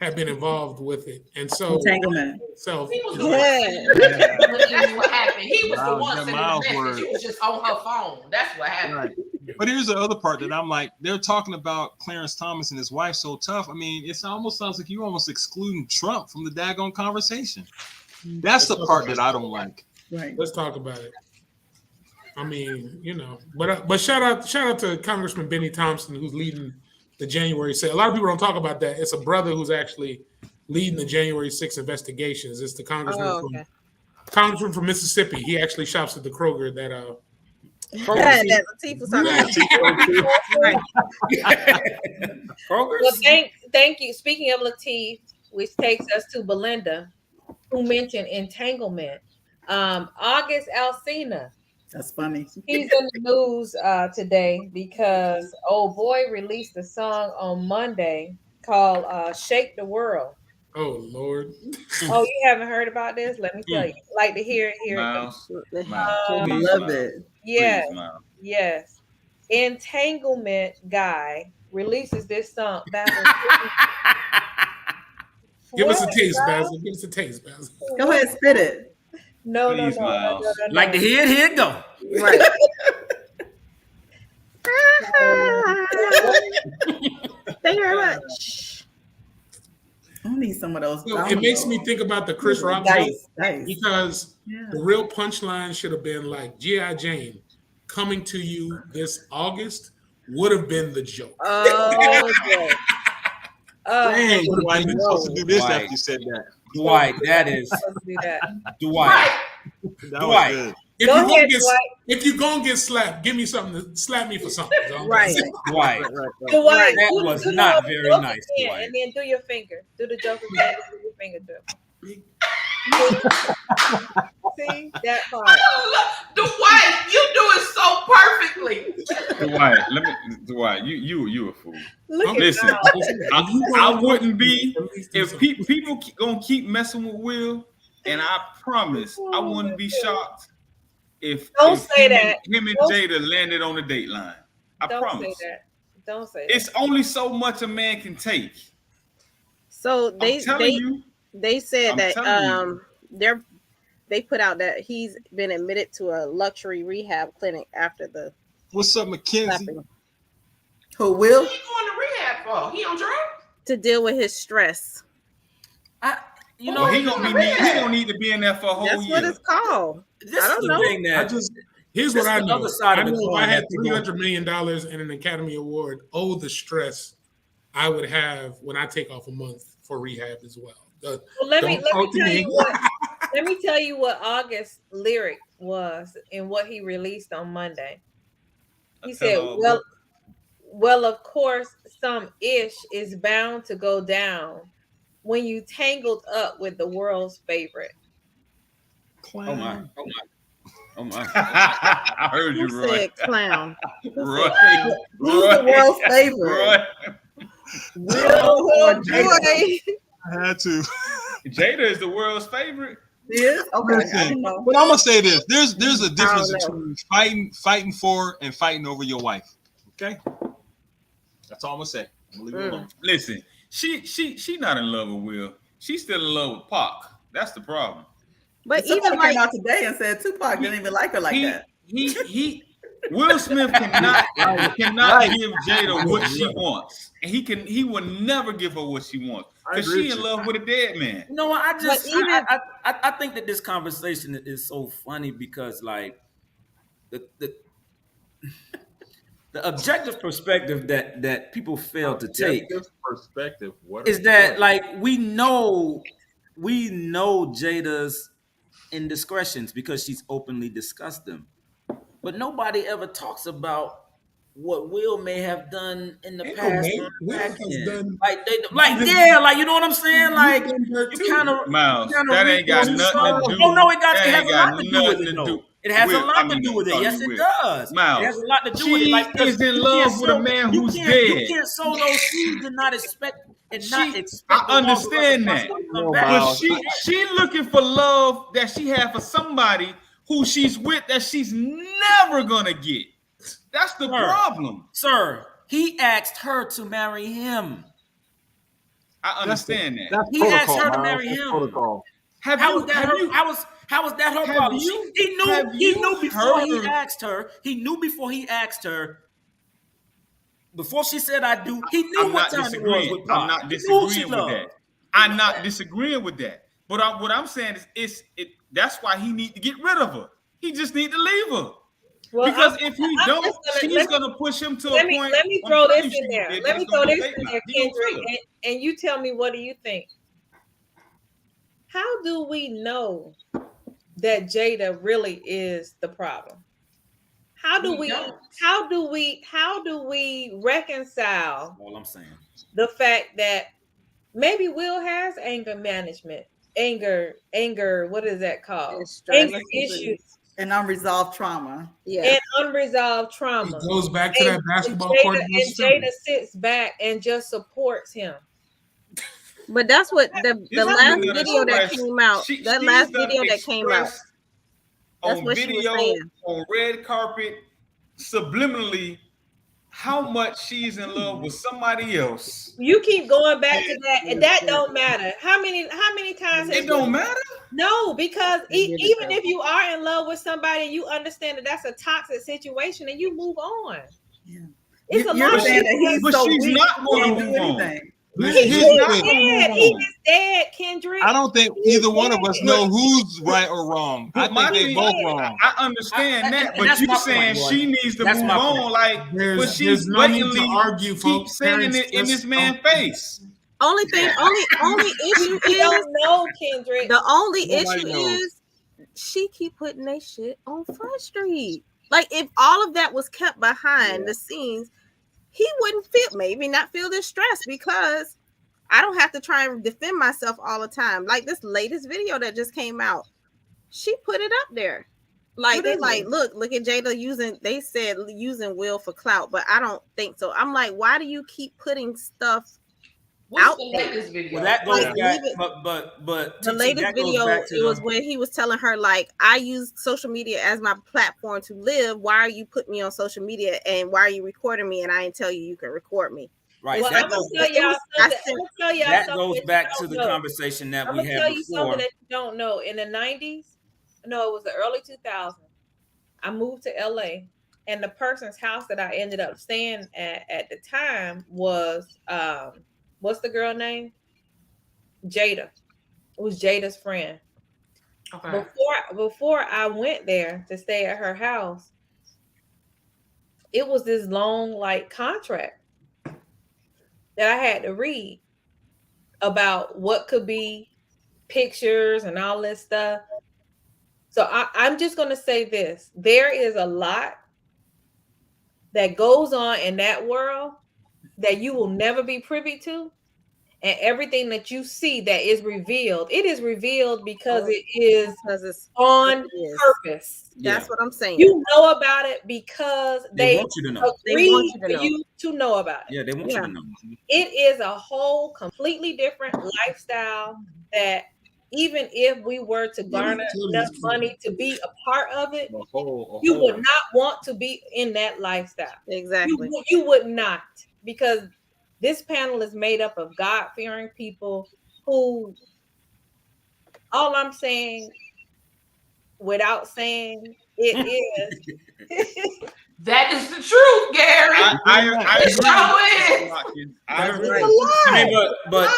have been involved with it, and so entanglement. So he was the one what happened. He was the one sending the message. She was just on her phone. That's what happened. Right. But here's the other part that I'm like, they're talking about Clarence Thomas and his wife so tough. I mean, it almost sounds like you're almost excluding Trump from the daggone conversation. That's the part that I don't like. Right. Let's talk about it. I mean, but shout out to Congressman Benny Thompson, who's leading the January 6th. A lot of people don't talk about that. It's a brother who's actually leading the January 6th investigations. It's the congressman congressman from Mississippi. He actually shops at the Kroger that that Latif was talking about. Well, thank you. Speaking of Latif, which takes us to Belinda, who mentioned entanglement. August Alsina. That's funny. He's in the news today because old boy released a song on Monday called "Shake the World." Oh Lord! Oh, you haven't heard about this? Let me tell you. Like to hear it. Hear it. Love it. Yes, yes. Entanglement guy releases this song. Give us a taste, Basil. Give us a taste, Basil. Go ahead, spit it. No. Like to hear it, here it go. Right. Thank you very much. I need some of those. It makes me think about the Chris Rock joke because the real punchline should have been like G.I. Jane coming to you this August would have been the joke. Oh, dang, why you supposed to do this after you said that? Dwight, that is Dwight. Dwight. If you're gonna get slapped, give me something to slap me for something. Right. Dwight. Dwight. That was not very nice, Dwight. And then do your finger. Do the joke again. Do your finger. See that part. Dwight, you do it so perfectly. Dwight, you a fool. Look Listen, I wouldn't be if people gonna keep messing with Will, and I promise I wouldn't be shocked if him and Jada landed on the dateline. I promise. Say that. Don't say it's that. only so much a man can take. So they said that they put out that he's been admitted to a luxury rehab clinic after the. What's up, Mackenzie? Who Will? What are you going to rehab for? He on drugs? To deal with his stress. He gonna need to be in there for a whole year. That's what it's called. This is the thing that here's what I know. Other side I of the know if coin I had $300 million and an Academy Award, the stress I would have when I take off a month for rehab as well. Let me tell you what August lyric was and what he released on Monday. He said, well, of course, some ish is bound to go down when you tangled up with the world's favorite. Clown. Oh my. I heard you, Roy. Said clown. Roy. Who's the world's favorite? Roy. Jada. I had to. Jada is the world's favorite. Yeah. Okay. Listen, but I'm gonna say this: there's a difference between fighting for and fighting over your wife. Okay, that's all I'm gonna say. Leave it alone. Listen, she not in love with Will. She's still in love with Pac. That's the problem. But even came out today and said Tupac didn't even like her like that. Will Smith cannot give Jada what she wants, and he will never give her what she wants because she in love with a dead man. No, I think that this conversation is so funny because like the objective perspective that people fail to take is that like we know Jada's indiscretions because she's openly discussed them. But nobody ever talks about what Will may have done in the past. Will has done like you know what I'm saying? Like you kind of Miles, that ain't got nothing to do. Oh no, it has a lot to do with it. Though. It has a lot to do with it. Yes, it does. Miles, it has a lot to do with it. Like is in love with a man who's dead. You can't sow those seeds and not expect. I understand that, but she looking for love that she had for somebody who she's with that she's never gonna get. That's the problem, sir. He asked her to marry him. I understand that. He asked her to marry him. Protocol. How was that her problem? He knew before he asked her. He knew before he asked her. Before she said I do, he knew what time it was with Pop. I'm not disagreeing with that. I'm not disagreeing with that. But what I'm saying is, that's why he need to get rid of her. He just need to leave her. Well, because if he don't, she's gonna push him to a point. Let me throw this in there. Let me throw this in there, Kendrick, and you tell me, what do you think? How do we know that Jada really is the problem? How do we reconcile all I'm saying the fact that maybe Will has anger management, what is that called? Anger issues and unresolved trauma. Yeah. And unresolved trauma. It goes back to that basketball court. And Jada sits back and just supports him. But that's what the last video that came out. That last video that came out. That's on what video, she was saying. On red carpet, subliminally, how much she's in love with somebody else. You keep going back to that, and that don't matter. How many times it don't matter? No, because even if you are in love with somebody, you understand that that's a toxic situation, and you move on. Yeah. It's a lot of things. But she's not going to do anything. He is dead, Kendrick. I don't think either one of us know who's right or wrong. I think they both wrong. I understand that, but you saying she needs to move on, but she's blatantly keep saying it in this man's face. Only issue is Kendrick. The only issue is she keep putting that shit on Front Street. Like, if all of that was kept behind the scenes, he wouldn't not feel this stress, because I don't have to try and defend myself all the time. Like this latest video that just came out, she put it up there. Like, they like, look at Jada using Will for clout, but I don't think so. I'm like, why do you keep putting stuff out there? Well, that goes back, but the latest video, it was when he was telling her, like, I use social media as my platform to live. Why are you putting me on social media, and why are you recording me, and I didn't tell you can record me? Right. Well, that goes back to the conversation that we had before. I'm going to tell you something that you don't know. In the 90s, no, it was the early 2000s, I moved to LA, and the person's house that I ended up staying at the time was what's the girl name? Jada. It was Jada's friend. Okay. Before I went there to stay at her house, it was this long contract that I had to read about what could be pictures and all this stuff. So I'm just going to say this. There is a lot that goes on in that world that you will never be privy to. And everything that you see that is revealed, it is revealed because it's on purpose. That's what I'm saying. You know about it because they want you to know. They want you to know about it. Yeah, they want you to know. It is a whole completely different lifestyle that even if we were to garner enough money to be a part of it, you would not want to be in that lifestyle. Exactly. You would not, because this panel is made up of God-fearing people who, all I'm saying, without saying it is. That is the truth, Gary. I agree. But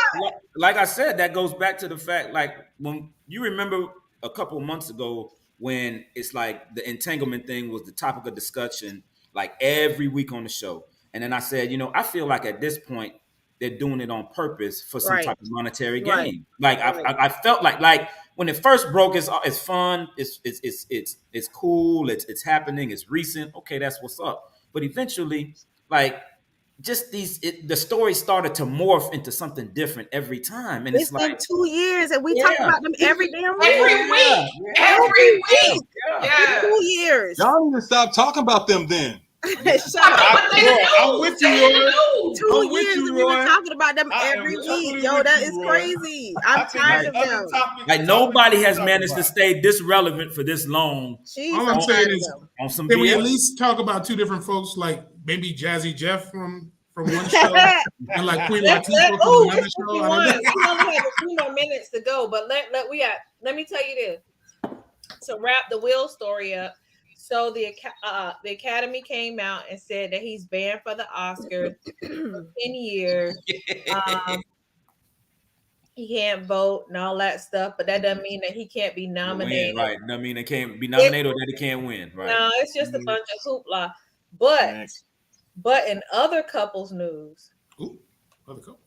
like I said, that goes back to the fact, like, when you remember a couple of months ago when it's like the entanglement thing was the topic of discussion, like every week on the show. And then I said, I feel like at this point they're doing it on purpose for some type of monetary gain. Like I felt like when it first broke, it's fun, it's cool, it's happening, it's recent. Okay, that's what's up. But eventually, like, just the story started to morph into something different every time, and it's like been 2 years, and we talk about them every damn week. Every week. Yeah. 2 years. Y'all need to stop talking about them then. Shut up. I'm with you, Roy. 2 years and we've been talking about them every week. Yo, that is crazy. I'm tired of them. Like, nobody has managed to stay this relevant for this long. All I'm saying is, on some can we BS? at least talk about two different folks, like maybe Jazzy Jeff from from one show, and like Queen Latifah from another show. We only have a few more minutes to go, but let me tell you this. To wrap the Will story up, so the Academy came out and said that he's banned for the Oscars for 10 years. He can't vote and all that stuff, but that doesn't mean that he can't be nominated. Win, right? Doesn't mean they can't be nominated or that he can't win, right? No, it's just a bunch of hoopla. But in other couples news, other couples.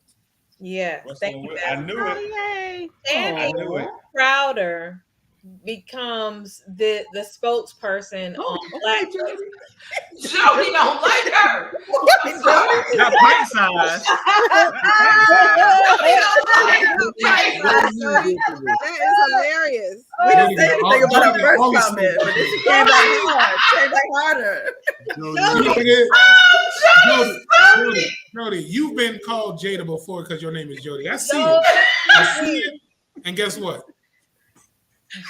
Yeah, thank you. I knew it. And Crowder becomes the spokesperson on Black. Jody don't like her. Not pint size. That is hilarious. We didn't say anything about our first comment, but then she came back hard. Came back harder. Jody, you've been called Jada before because your name is Jody. I see it. I see it. And guess what?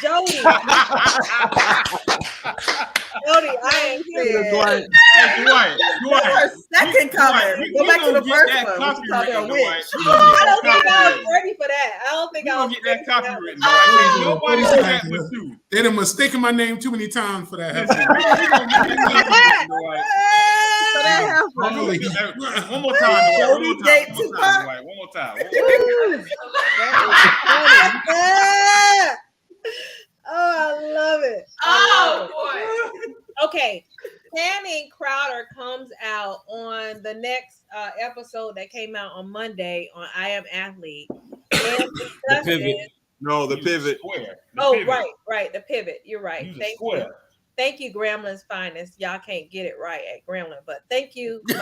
Jody, I ain't saying. Dwight. Her second comment. Go back to the first one. I don't think I was ready for that. I don't think I was get that copyright. Nobody said that but you. They done mistaken my name too many times for that. One more time, Dwight. One more time. Oh, I love it. Boy. Okay. Channing Crowder comes out on the next episode that came out on Monday on I Am Athlete. And the pivot. No, the pivot. Right. The pivot. You're right. Thank you. Thank you, Gremlin's finest. Y'all can't get it right at Gremlin, but thank you. You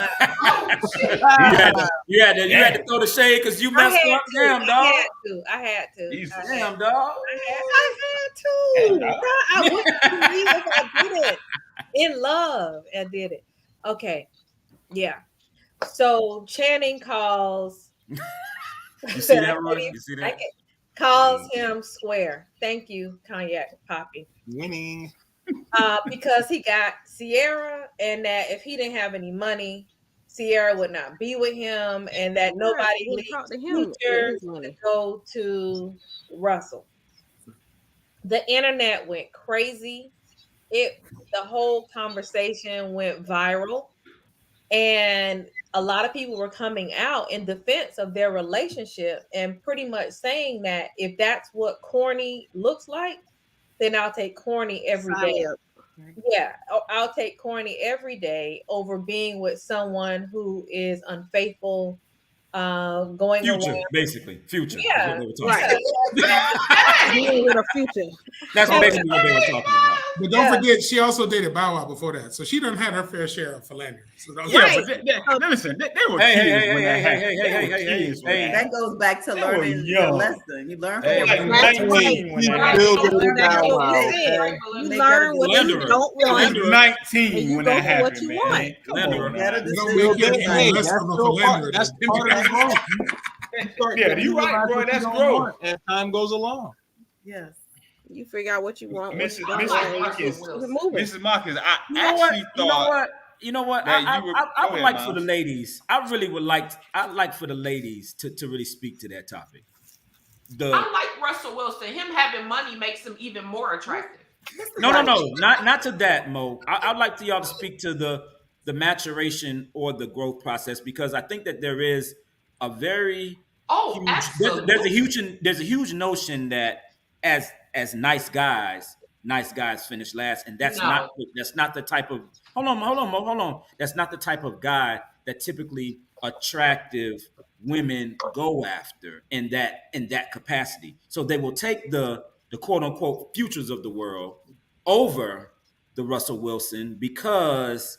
had to throw the shade because you messed up. Damn, dog. I had to. Damn, dog. I had to. I wouldn't believe if I did it. In love, I did it. Okay. Yeah. So Channing calls. You see that, Roy? You see that? Calls him square. Thank you, Cognac Poppy. Winning. Because he got Sierra, and that if he didn't have any money, Sierra would not be with him, and that nobody leaves Cuture to go to Russell. The internet went crazy. The whole conversation went viral, and a lot of people were coming out in defense of their relationship and pretty much saying that if that's what corny looks like, then I'll take corny every day. Yeah, I'll take corny every day over being with someone who is unfaithful, going Future, around. Basically. Future. Yeah, Being with a future. That's basically what they were talking about. But don't forget, she also dated Bow Wow before that, so she done had her fair share of philandering. So but listen, they were kids when they had kids. That goes back to learning the lesson. You learn from your You learn what you don't want. 19 when that happened. What you want. That's part of growth. Yeah, you're right, bro. That's growth. As time goes along. Yes. You figure out what you want. Mrs. Marcus, I You know what? I would like for the ladies. I would like for the ladies to really speak to that topic. I like Russell Wilson. Him having money makes him even more attractive. No, not to that, Mo. I'd like for y'all to speak to the maturation or the growth process, because I think that there is a very there's a huge notion that as nice guys finish last, and that's not the type of hold on. That's not the type of guy that typically attractive women go after in that capacity. So they will take the quote unquote futures of the world over the Russell Wilson, because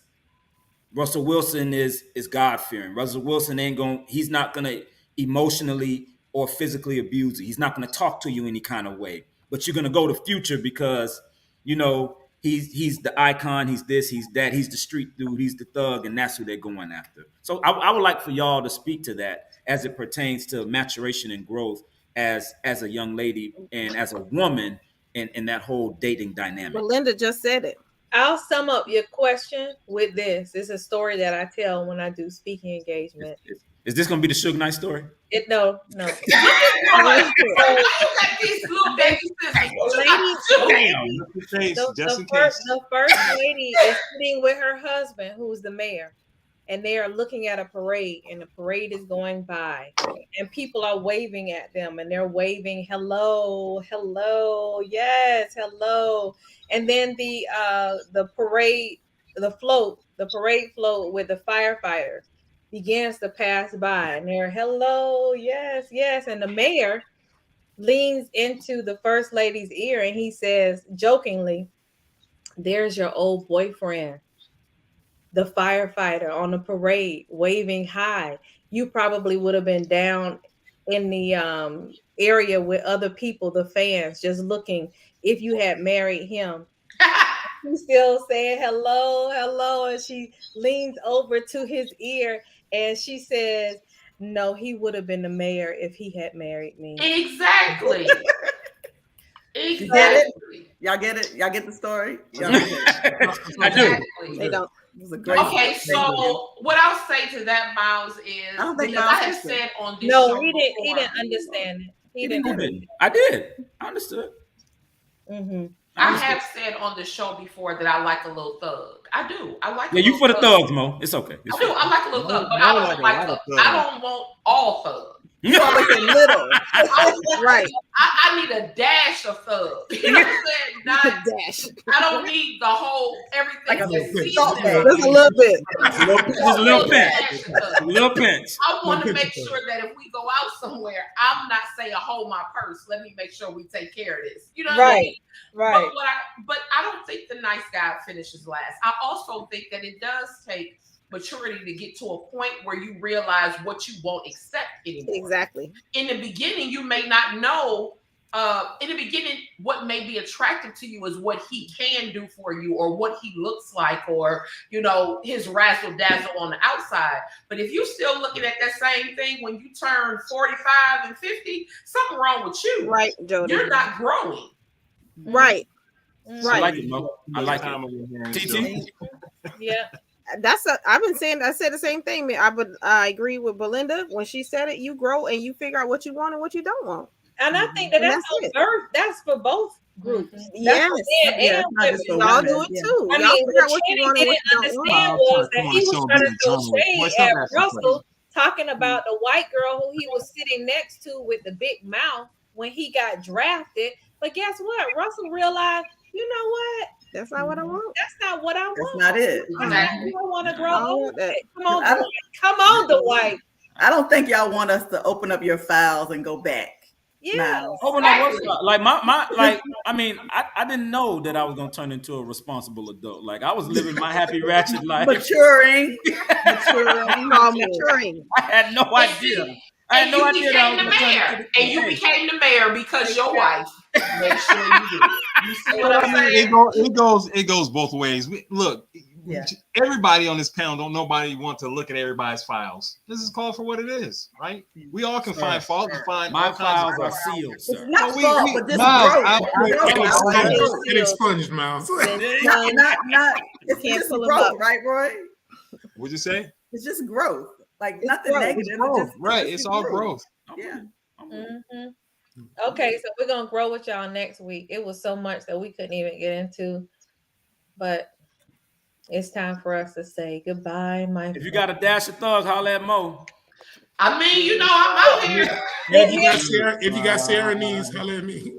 Russell Wilson is God-fearing. Russell Wilson he's not gonna emotionally or physically abuse you. He's not gonna talk to you any kind of way. But you're gonna go to Future because he's the icon, he's this, he's that, he's the street dude, he's the thug, and that's who they're going after. So I would like for y'all to speak to that as it pertains to maturation and growth as a young lady and as a woman in that whole dating dynamic. Belinda just said it. I'll sum up your question with this. It's a story that I tell when I do speaking engagement. Is this gonna be the Suge Knight story? No. Why you got these little baby sisters? The first lady is sitting with her husband, who's the mayor, and they are looking at a parade, and the parade is going by, and people are waving at them, and they're waving, hello, yes, hello. And then the parade float with the firefighters begins to pass by, and they're hello, yes, and the mayor leans into the first lady's ear and he says jokingly, there's your old boyfriend, the firefighter on the parade waving hi. You probably would have been down in the area with other people, the fans, just looking if you had married him. She's still saying hello, and she leans over to his ear and she says, no, he would have been the mayor if he had married me. Exactly. You get it? Y'all get it? Y'all get the story? Y'all get it? I do. They don't. It was a great Okay, so what I'll say to that, Miles, is I don't think because Miles I have gets it. said on this No, show he before, didn't understand it. He didn't. I did. I understood. Mm-hmm. I have said on the show before that I like a little thug. I do. I like. Yeah, you for the thugs, Mo. It's okay. It's I do. I like a little thug, but I don't like. I don't want all thugs. You always say little. Right. I need a dash of thug. You know what I'm saying? Not dash. I don't need the whole everything. Like a Just a little bit. Just a little pinch. A little pinch. I want to make sure that if we go out somewhere, I'm not saying hold my purse. Let me make sure we take care of this. You know what I mean? Right. But I don't think the nice guy finishes last. I also think that it does take maturity to get to a point where you realize what you won't accept anymore. Exactly. In the beginning, you may not know. In the beginning, what may be attractive to you is what he can do for you, or what he looks like, or his razzle dazzle on the outside. But if you're still looking at that same thing when you turn 45 and 50, something wrong with you. Right, Jody. You're not growing. Right. I like it, Mo. I like it. TT. Yeah. I said the same thing. I agree with Belinda when she said it. You grow and you figure out what you want and what you don't want. And I think that's for both groups. Yes. Y'all do it too. I mean, what Channing didn't understand was that he was trying to throw shade at Russell, talking about the white girl who he was sitting next to with the big mouth when he got drafted. But guess what? Russell realized, you know what? That's not what I want. That's not what I want. That's not it. I don't want to grow up. Come on, Dwight. I don't think y'all want us to open up your files and go back. Yeah. Open up like I mean, I didn't know that I was gonna turn into a responsible adult. Like I was living my happy ratchet life. Maturing. Maturing. I had no idea. I had no idea that I was gonna turn into and you became the mayor because your wife made sure you did it. You see what I'm saying? It goes both ways. Look, everybody on this panel don't nobody want to look at everybody's files. This is called for what it is, right? We all can find fault. My files are sealed, sir. It's not fault, but this growth. Get expunged, Miles. Not it's just growth, right, Roy? What'd you say? It's just growth. Like nothing negative. It's all growth. Yeah. Mm-hmm. Okay, so we're gonna grow with y'all next week. It was so much that we couldn't even get into, but it's time for us to say goodbye, my friend. If you got a dash of thug, holler at Mo. I mean, I'm out here. If you got Sarah needs, holler at me.